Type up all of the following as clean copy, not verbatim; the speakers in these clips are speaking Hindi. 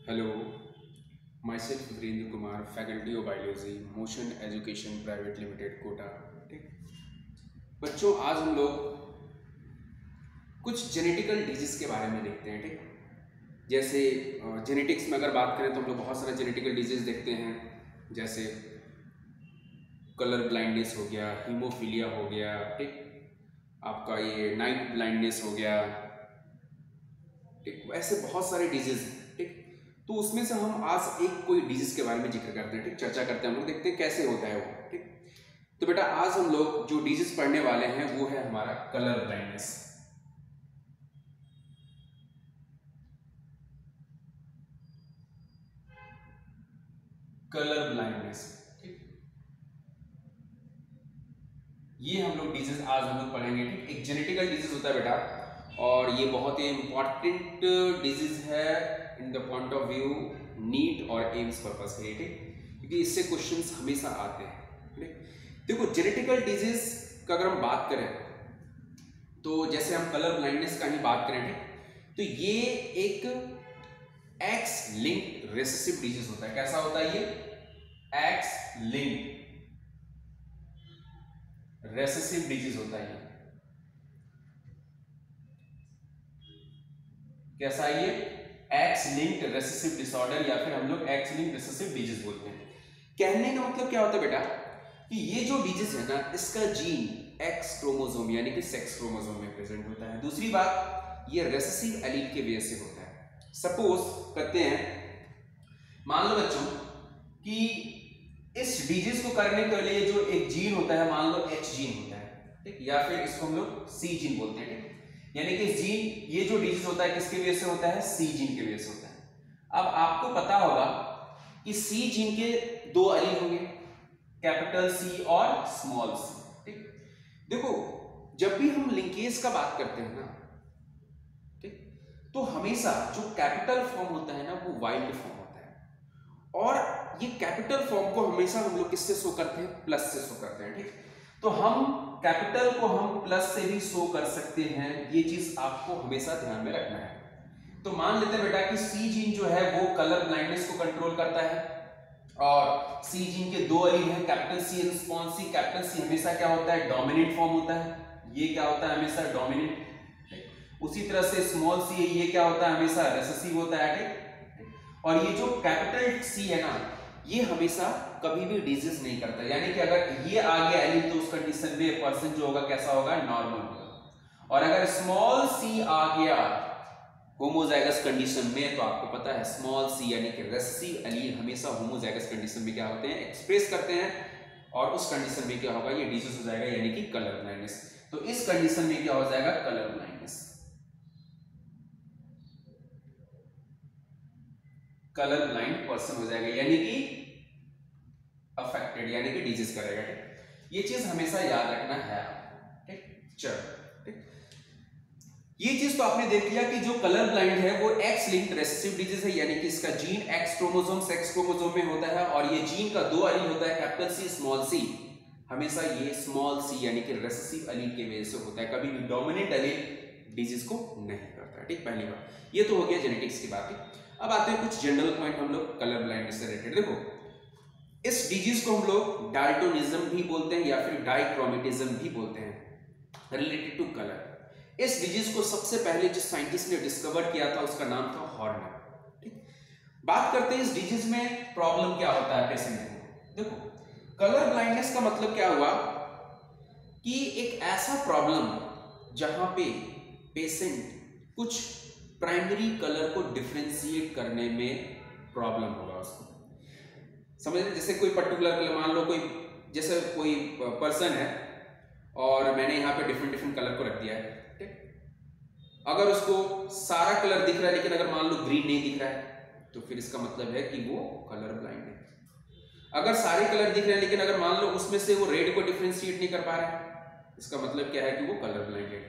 Hello, myself Virendra Kumar, faculty of biology, Motion Education private limited Kota. ठीक बच्चों, आज हम लोग कुछ जेनेटिकल डिजीज के बारे में देखते हैं। ठीक, जैसे जेनेटिक्स में अगर बात करें तो हम लोग बहुत सारे जेनेटिकल डिजीज देखते हैं, जैसे कलर ब्लाइंडनेस हो गया, हीमोफीलिया हो गया, ठीक, आपका ये नाइट ब्लाइंडनेस हो गया, ठीक, ऐसे बहुत सारे डिजीज हैं। ठीक, तो उसमें से हम आज एक कोई डिजीज के बारे में जिक्र करते हैं, ठीक, चर्चा करते हैं, हम लोग देखते हैं कैसे होता है वो। ठीक, तो बेटा आज हम लोग जो डिजीज पढ़ने वाले हैं वो है हमारा कलर ब्लाइंडनेस। कलर ब्लाइंडनेस, ठीक, ये हम लोग डिजीज आज हम लोग पढ़ेंगे। ठीक, एक जेनेटिकल डिजीज होता है बेटा, और ये बहुत ही इंपॉर्टेंट डिजीज है in the point of view NEET और एम्स पर्पस के लिए। ठीक, क्योंकि इससे क्वेश्चंस हमेशा आते हैं। ठीक, देखो जेनेटिकल डिजीज का अगर हम बात करें तो जैसे हम कलर ब्लाइंडनेस का ही बात करें, ठीक, तो ये एक एक्स लिंक्ड रिसेसिव डिजीज होता है। कैसा होता है ये? एक्स लिंक्ड रेसेसिव डिजीज होता है। कैसा है ये? एक्स लिंक्ड रेसेसिव डिसऑर्डर, या फिर हम लोग एक्स लिंक्ड रेसेसिव डिजीज बोलते हैं। कहने का मतलब क्या होता है बेटा कि ये जो डिजीज है ना, इसका जीन एक्स क्रोमोसोम यानी कि सेक्स क्रोमोसोम में प्रेजेंट होता है। दूसरी बात, ये रेसेसिव एलील के वजह से होता है। सपोज करते हैं, मान लो बच्चों कि इस डिजीज को करने के लिए जो एक जीन होता है, मान लो एच जीन होता है, ठीक, या फिर इसको हम लोग सी जीन बोलते हैं। ठीक, यानी कि जीन, ये जो डिजीज होता है किसके वजह से होता है? सी जीन के वजह से होता है। अब आपको पता होगा कि सी जीन के दो एलील होंगे, कैपिटल सी और स्मॉल सी। ठीक, देखो जब भी हम लिंकेज का बात करते हैं ना, ठीक, तो हमेशा जो कैपिटल फॉर्म होता है ना वो वाइल्ड फॉर्म होता है, और ये कैपिटल फॉर्म को हमेशा हम लोग किससे शो करते हैं? प्लस से शो करते हैं। ठीक, तो हम कैपिटल को हम प्लस से भी शो कर सकते हैं, ये चीज आपको हमेशा ध्यान में रखना है। तो मान लेते हैं बेटा कि सी जीन जो है वो कलर ब्लाइंडनेस को कंट्रोल करता है, और सी जीन के दो एलील हैं, capital C and small C. Capital C हमेशा क्या होता है? डोमिनेंट फॉर्म होता है, ये क्या होता है? हमेशा डोमिनेंट। उसी तरह से स्मॉल सी है, ये क्या होता है? हमेशा रेसेसिव होता है। ठीक, और ये जो कैपिटल सी है ना, ये हमेशा कभी भी डिजीज नहीं करता, यानी कि अगर ये आ गया एलील तो उस कंडीशन में पर्सन जो होगा कैसा होगा? नॉर्मल होगा। और अगर स्मॉल सी आ गया होमोजाइगस कंडीशन में, तो आपको पता है स्मॉल सी यानी कि रेसेसिव एलील हमेशा होमोजाइगस कंडीशन में क्या होते हैं? एक्सप्रेस करते हैं, और उस कंडीशन में क्या होगा? ये डिजीज हो जाएगा, यानी कि कलर ब्लाइंडनेस। तो इस कंडीशन में क्या हो जाएगा? Colour blindness. Colour blind person हो जाएगा, यानी कि अफेक्टेड, यानी कि डिजीज करेगा। ठीक, ये चीज हमेशा याद रखना है। ठीक, चलो, ठीक, ये चीज तो आपने देख लिया कि जो कलर ब्लाइंड है वो एक्स लिंक्ड रेसेसिव डिजीज है, यानी कि इसका gene x chromosome sex chromosome में होता है, और ये जीन का दो एलील होता है, कैपिटल सी स्मॉल सी। हमेशा ये स्मॉल सी यानी कि रेसेसिव एलील के वजह से होता है, कभी भी डोमिनेंट एलील डिजीज को नहीं करता है। ठीक, पहली बात ये तो हो गया जेनेटिक्स की बात। अब आते हैं कुछ जनरल पॉइंट हम लोग कलर ब्लाइंडनेस से रिलेटेड। देखो इस डिजीज को हम लोग डाल्टोनिज्म भी बोलते हैं, या फिर डाइक्रोमेटिज्म भी बोलते हैं, रिलेटेड टू कलर। इस डिजीज को सबसे पहले जिस साइंटिस्ट ने डिस्कवर किया था उसका नाम था हॉर्नर। ठीक, बात करते हैं इस डिजीज में प्रॉब्लम क्या होता है पेशेंट को। देखो कलर ब्लाइंडनेस का मतलब क्या हुआ कि एक ऐसा प्रॉब्लम जहां पे पेशेंट कुछ प्राइमरी कलर को डिफरेंशिएट करने में प्रॉब्लम होगा उसको। समझ रहे? जैसे कोई पर्टिकुलर कलर, मान लो कोई, जैसे कोई पर्सन है और मैंने यहाँ पे डिफरेंट डिफरेंट कलर को रख दिया है। ठीक, अगर उसको सारा कलर दिख रहा है लेकिन अगर मान लो ग्रीन नहीं दिख रहा है, तो फिर इसका मतलब है कि वो कलर ब्लाइंड है। अगर सारे कलर दिख रहे हैं लेकिन अगर मान लो उसमें से वो रेड को डिफरेंशिएट नहीं कर पा रहा है, इसका मतलब क्या है कि वो कलर ब्लाइंड है।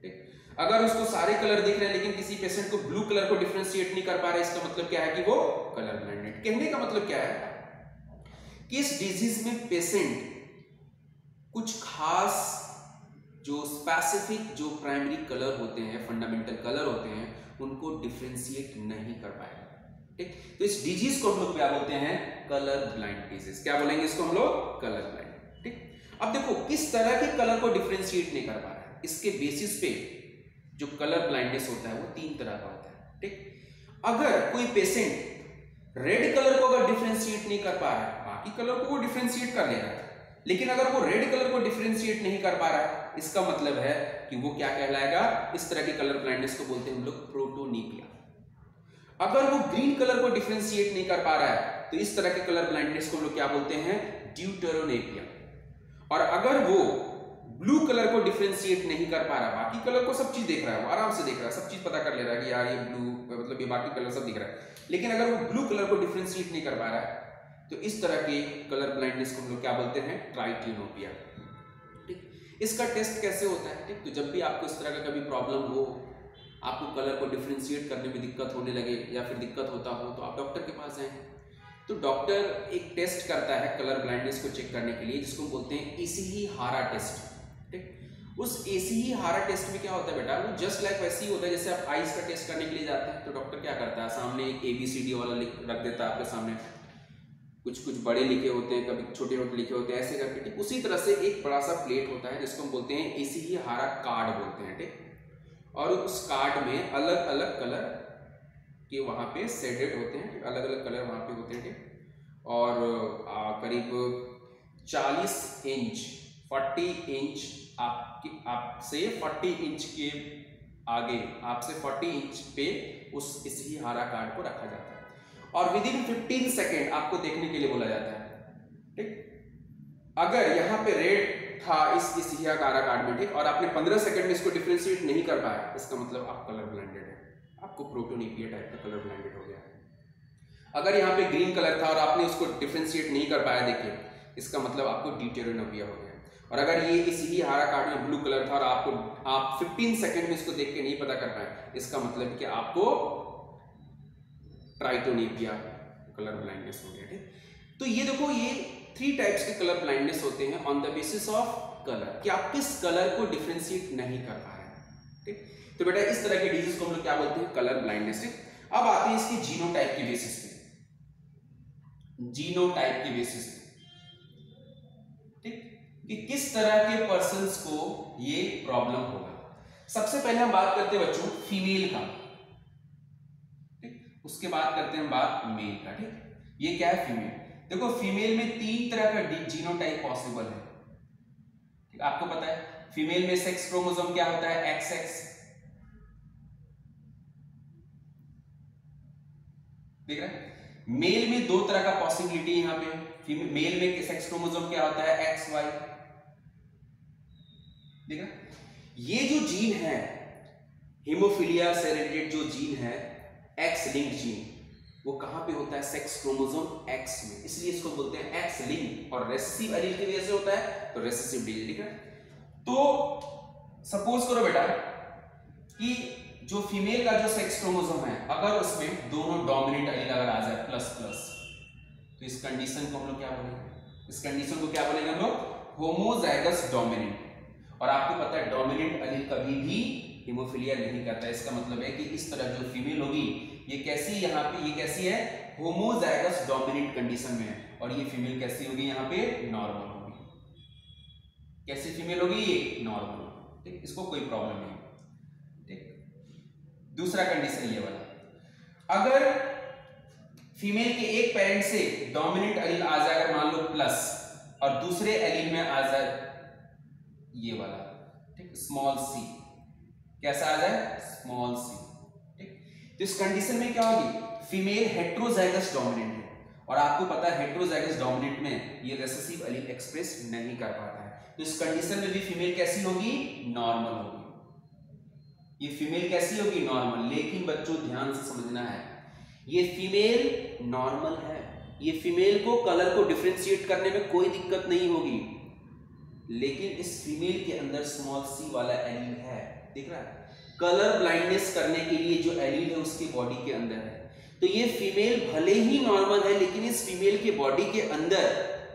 ठीक, अगर उसको सारे कलर दिख रहे हैं लेकिन किसी पेशेंट को ब्लू कलर को डिफरेंशिएट नहीं कर पा रहा है, इसका मतलब क्या है कि वो कलर ब्लाइंड है। कहने का मतलब क्या है कि इस डिजीज में पेशेंट कुछ खास जो स्पेसिफिक जो प्राइमरी कलर होते हैं, फंडामेंटल कलर होते हैं, उनको डिफरेंशिएट नहीं कर पाएगा। ठीक, तो इस डिजीज को हम लोग क्या बोलते हैं, कलर ब्लाइंड डिजीज। क्या बोलेंगे इसको हम लोग, कलर ब्लाइंड। ठीक, अब देखो किस तरह के कलर को डिफरेंशिएट नहीं कर पा रहा है, इसके बेसिस पे जो कलर ब्लाइंडनेस होता है वो 3 तरह का होता है। ठीक, अगर कोई पेशेंट रेड कलर को अगर डिफरेंशिएट नहीं कर पा रहा है, बाकी कलर को वो डिफरेंशिएट कर ले रहा है, लेकिन अगर वो रेड कलर को डिफरेंशिएट नहीं कर पा रहा है, इसका मतलब है कि वो क्या कहलाएगा, इस तरह के कलर ब्लाइंडनेस को बोलते हैं हम लोग प्रोटोनिपिया। अगर वो ग्रीन कलर को डिफरेंशिएट नहीं कर पा रहा है तो इस तरह के कलर ब्लाइंडनेस को हम लोग क्या बोलते हैं, ड्यूटेरोनेपिया। और अगर वो ब्लू कलर को डिफरेंशिएट नहीं कर पा रहा, बाकी कलर को सब चीज देख रहा है, वो आराम से देख रहा है, सब चीज पता कर ले रहा है कि यार ये ब्लू मतलब ये बाकी कलर सब दिख रहा है, लेकिन अगर वो ब्लू कलर को डिफरेंशिएट नहीं कर पा रहा है तो इस तरह के कलर ब्लाइंडनेस को हम लोग क्या बोलते हैं, ट्राइटिनोपिया। ठीक, इसका टेस्ट कैसे होता है। ठीक, तो जब भी आपको इस तरह का कभी प्रॉब्लम हो, आपको कलर को डिफरेंशिएट करने में दिक्कत होने लगे या फिर दिक्कत होता हो, तो आप डॉक्टर के पास जाएं। तो डॉक्टर एक टेस्ट करता है कलर ब्लाइंडनेस को चेक करने के लिए, जिसको बोलते हैं इशिहारा टेस्ट। ठीक, उस इशिहारा टेस्ट में क्या होता है बेटा, वो जस्ट लाइक वैसे ही होता है जैसे आप आइज का टेस्ट करने के लिए जाते हैं, तो डॉक्टर क्या करता है, सामने एक ABCD वाला रख देता है आपके सामने, कुछ बड़े लिखे होते हैं, कभी छोटे छोटे लिखे होते हैं, ऐसे करके। ठीक, उसी तरह से एक बड़ा सा प्लेट होता है जिसको हम बोलते हैं इशिहारा कार्ड बोलते हैं। ठीक, और उस कार्ड में अलग अलग कलर के वहां पे शेडेड होते हैं, अलग अलग कलर वहां पे होते हैं। ठीक, और करीब 40 इंच 40 इंच आपसे 40 इंच के आगे, आपसे 40 इंच पे उस इशिहारा कार्ड को रखा जाता है और विद इन 15 सेकेंड आपको देखने के लिए बोला जाता है। ठीक, अगर यहाँ पे रेड था इस इशिहारा कार्ड में, ठीक, और आपने 15 सेकंड में इसको डिफरेंशिएट नहीं कर पाया, इसका मतलब आप कलर ब्लाइंडेड है, आपको प्रोटोनिपिया टाइप का कलर ब्लाइंडेड हो गया। अगर यहाँ पे ग्रीन कलर था और आपने उसको डिफरेंशिएट नहीं कर पाया, देखिए, इसका मतलब आपको ड्यूटेरोनोपिया हो गया। और अगर ये इशिहारा कार्ड में ब्लू कलर था और आप 15 सेकंड में इसको देख के नहीं पता कर पाए, इसका मतलब कि आपको ट्राइटोनिपिया कलर ब्लाइंडनेस हो गया। ठीक, तो ये देखो, ये 3 टाइप्स के कलर ब्लाइंडनेस होते हैं on the basis of colour, कि आप किस कलर को डिफरेंशिएट नहीं कर पा रहे हैं। ठीक, तो बेटा इस तरह के डिजीज को हम लोग क्या बोलते हैं, कलर ब्लाइंडनेस। अब आते हैं इसके जीनोटाइप के बेसिस पे, जीनोटाइप के बेसिस पे। ठीक, कि किस तरह के पर्संस को ये प्रॉब्लम होगा। सबसे पहले हम बात करते हैं बच्चों फीमेल का, ठीक, उसके बाद करते हैं बात मेल का। ठीक, ये क्या है, फीमेल। देखो फीमेल में 3 तरह का जीनोटाइप पॉसिबल है। ठीक, आपको पता है फीमेल में सेक्स क्रोमोसोम क्या होता है, XX। देख रहे हैं, मेल में 2 तरह का पॉसिबिलिटी यहाँ पे, मेल में सेक्स क्रोमोसोम क्या होता है, XY। देख रहे, ये जो जीन है हीमोफीलिया से रिलेटेड जो जीन है, X लिंक्ड जीन, वो कहां पे होता है, सेक्स क्रोमोसोम X में, इसलिए इसको बोलते हैं X लिंक। और रेसेसिव एलील की वजह से होता है तो रेसेसिव डिजीज। ठीक है, तो सपोज करो बेटा कि जो फीमेल का जो सेक्स क्रोमोसोम है, अगर उसमें दोनों डोमिनेंट एलील अगर आ जाए प्लस, तो इस कंडीशन को हम लोग क्या बोलेंगे, इस कंडीशन को क्या बोलेंगे हम लोग, होमोजाइगस डोमिनेंट। और आपको पता है डोमिनेंट एलील कभी भी हीमोफीलिया नहीं करता है, इसका मतलब है कि इस तरह जो फीमेल होगी ये कैसी, यहाँ पे ये कैसी है, होमोजाइगस डोमिनेंट कंडीशन में है, और ये फीमेल कैसी होगी, यहाँ पे नॉर्मल होगी। कैसी फीमेल होगी, ये नॉर्मल होगी। ठीक, इसको कोई प्रॉब्लम नहीं। ठीक, दूसरा कंडीशन ये वाला, अगर फीमेल के एक पेरेंट से डोमिनेंट एलील आ जाए, अगर मान लो प्लस, और दूसरे एलील में आ जाए ये वाला, ठीक, स्मॉल सी, कैसा आ जाए, स्मॉल सी। ठीक, तो इस कंडीशन में क्या होगी, फीमेल हेट्रोजाइगस डोमिनेंट है, और आपको पता है हेट्रोजाइगस डोमिनेंट में ये रेसेसिव एलील एक्सप्रेस नहीं कर पाता है, तो इस कंडीशन में भी फीमेल कैसी होगी, नॉर्मल होगी। ये फीमेल कैसी होगी, नॉर्मल। लेकिन बच्चों ध्यान से समझना है, ये फीमेल नॉर्मल है, ये फीमेल को कलर को डिफरेंशिएट करने में कोई दिक्कत नहीं होगी, लेकिन इस फीमेल के अंदर स्मॉल सी वाला एलील है। दिख रहा है, कलर ब्लाइंडनेस करने के लिए जो एलील है उसके बॉडी के अंदर है, तो ये फीमेल भले ही नॉर्मल है, लेकिन इस फीमेल के बॉडी के अंदर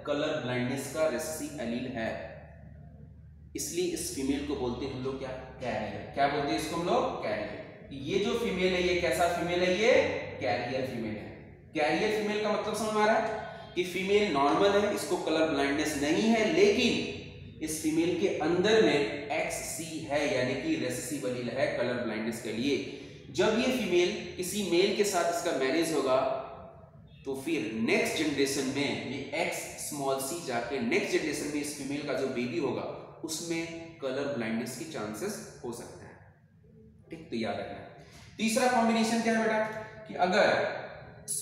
कलर ब्लाइंडनेस का रेसेसिव एलील है, इसलिए इस फीमेल को बोलते हैं हम लोग क्या, कैरियर। क्या बोलते हैं इसको हम लोग, कैरियर। कि ये जो फीमेल है ये कैसा फीमेल है, ये कैरियर फीमेल है। कैरियर फीमेल का मतलब समझ में आ रहा है कि फीमेल नॉर्मल है, इसको कलर ब्लाइंडनेस नहीं है, लेकिन इस फीमेल के अंदर में XC है यानी कि रेसेसिव एलील है कलर ब्लाइंडनेस के लिए। जब ये फीमेल किसी मेल के साथ इसका मैरिज होगा तो फिर नेक्स्ट जनरेशन में ये X जाके नेक्स्ट जनरेशन में इस फीमेल का जो बेबी होगा उसमें कलर ब्लाइंडनेस की चांसेस हो सकते हैं। ठीक, तो याद रखना। तीसरा कॉम्बिनेशन क्या है बेटा कि अगर c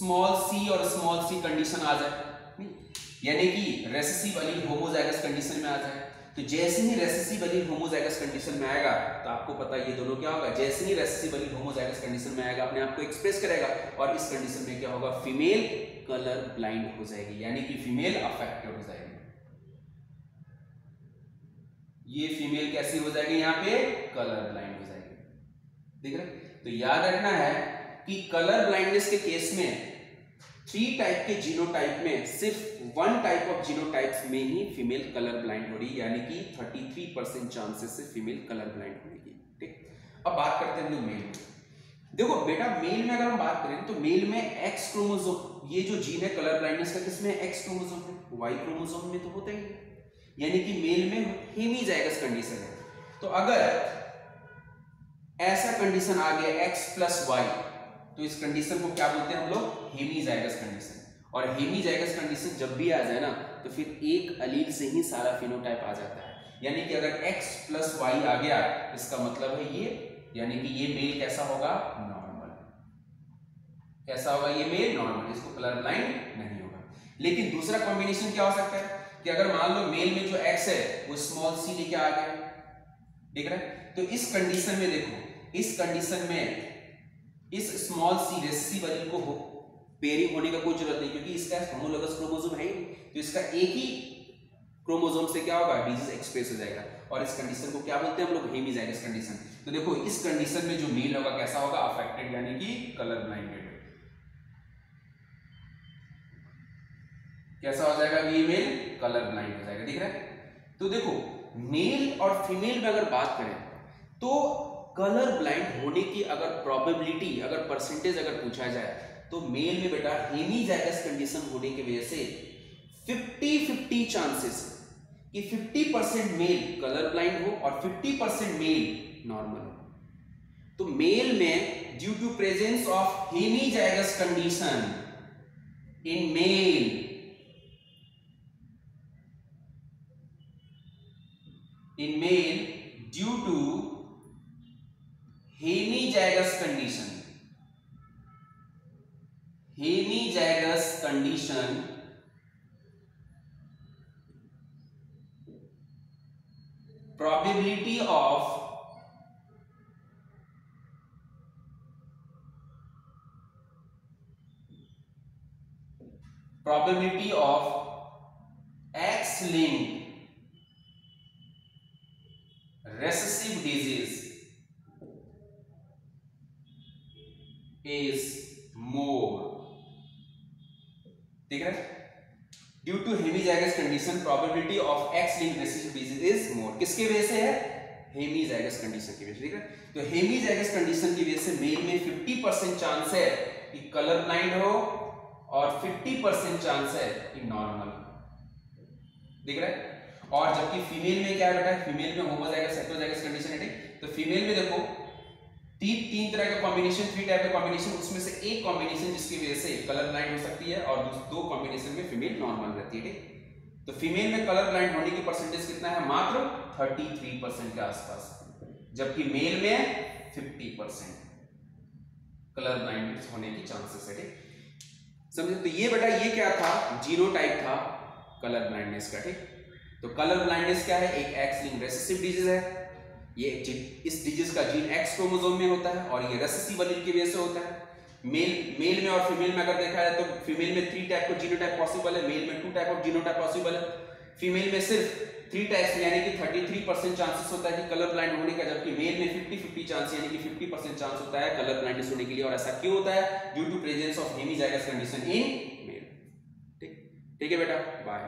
और c कंडीशन आ जाए यानी कि रेसेसिव एलील होमोजाइगस कंडीशन में आ जाए, तो जैसे ही रेसेसिव एलील होमोजाइगस कंडीशन में आएगा तो आपको पता है ये दोनों क्या होगा, जैसे ही रेसेसिव एलील होमोजाइगस कंडीशन में आएगा अपने आप को एक्सप्रेस करेगा और इस कंडीशन में क्या होगा, फीमेल कलर ब्लाइंड हो जाएगी यानी कि फीमेल अफेक्टेड हो जाएगी। ये फीमेल कैसी हो जाएगी, यहाँ पे कलर ब्लाइंड हो जाएगी। देख रहे, तो याद रखना है कि कलर ब्लाइंडनेस के केस में 3 टाइप के जीनोटाइप में सिर्फ 1 टाइप ऑफ जीनोटाइप्स में ही फीमेल कलर ब्लाइंड हो रही यानी कि 33% चांसेस से फीमेल कलर ब्लाइंड होगी। ठीक, अब बात करते हैं हम मेल में। देखो बेटा मेल में अगर हम बात करें तो मेल में X क्रोमोसोम, ये जो जीन है कलर ब्लाइंडनेस का किसमें X क्रोमोसोम में, Y क्रोमोसोम में तो होता ही है, यानी कि मेल में हेमीजाइगस कंडीशन है। तो अगर ऐसा कंडीशन आ गया X+Y तो इस कंडीशन को क्या बोलते हैं हम लोग, हेमीजाइगस कंडीशन। और हेमीजाइगस कंडीशन जब भी आ जाए ना तो फिर एक एलील से ही सारा फिनोटाइप आ जाता है, यानी कि अगर X+Y आ गया इसका मतलब है ये, यानी कि ये मेल कैसा होगा, नॉर्मल। कैसा होगा ये मेल, नॉर्मल, इसको कलर ब्लाइंड नहीं होगा। लेकिन दूसरा कॉम्बिनेशन क्या हो सकता है कि अगर मान लो मेल में जो X है वो c लेके आ गया, देख रहे हैं, तो इस कंडीशन में देखो, इस कंडीशन में इस c रेसेसिव एलील को पेयरिंग होने का कोई जरूरत नहीं क्योंकि इसका होमोलोगस क्रोमोसोम है ही, तो इसका एक ही क्रोमोसोम से क्या होगा, डिजीज एक्सप्रेस हो जाएगा। और इस कंडीशन को क्या बोलते हैं हम लोग, हेमीजाइगस कंडीशन। तो देखो इस कंडीशन में जो मेल होगा कैसा होगा, अफेक्टेड यानी कि कलर ब्लाइंडेड। कैसा हो जाएगा, ये मेल कलर ब्लाइंड हो जाएगा, दिख रहा है। तो देखो मेल और फीमेल में अगर बात करें तो कलर ब्लाइंड होने की अगर प्रोबेबिलिटी, अगर परसेंटेज अगर पूछा जाए तो मेल में बेटा हेमीजाइगस कंडीशन होने की वजह से 50-50 चांसेस कि 50% मेल कलर ब्लाइंड हो और 50% मेल नॉर्मल हो। तो मेल में due to presence of hemizygous condition in male, due to hemizygous condition probability of X-linked recessive disease is more, ठीक है, due to hemizygous condition probability of X-linked recessive disease is more। किसके वजह से है, हेमीजाइगस कंडीशन की वजह से, ठीक है। तो हेमीजाइगस कंडीशन की वजह से मेल में 50% चांस है कि कलर ब्लाइंड हो और 50% चांस है कि नॉर्मल, दिख रहा है। और जबकि फीमेल में क्या है बेटा, फीमेल में होमोजाइगस हेटेरोजाइगस कंडीशन है, तो फीमेल में देखो तीन तरह का कॉम्बिनेशन, 3 टाइप का कॉम्बिनेशन, उसमें से एक कॉम्बिनेशन जिसकी वजह से कलर ब्लाइंड हो सकती है और 2 कॉम्बिनेशन में फीमेल नॉर्मल रहती है, ठीक। तो फीमेल में कलर ब्लाइंड होने की परसेंटेज कितना है, मात्र 33% के आसपास, जबकि मेल में 50% कलर ब्लाइंड होने की चांसेस है, ठीक। समझे। तो ये बेटा ये क्या था, जीनोटाइप था कलर ब्लाइंडनेस का, ठीक। तो कलर ब्लाइंडनेस क्या है, एक X-linked रेसेसिव डिजीज है। ये इस डिजीज का जीन X क्रोमोसोम में होता है और ये रेसेसिव एलील की वजह से होता है। मेल में और फीमेल में अगर देखा जाए तो फीमेल में 3 टाइप का जीनोटाइप पॉसिबल है, मेल में 2 टाइप ऑफ जीनोटाइप पॉसिबल है। फीमेल में सिर्फ 3 टाइप्स यानी कि 33% चांसेस होता है कि कलर ब्लाइंड होने का, जबकि मेल में 50-50 चांस यानी कि 50% चांस होता है कलर ब्लाइंडनेस होने के लिए। और ऐसा क्यों होता है, due to presence of hemizygous condition in male, ठीक है बेटा, बाय।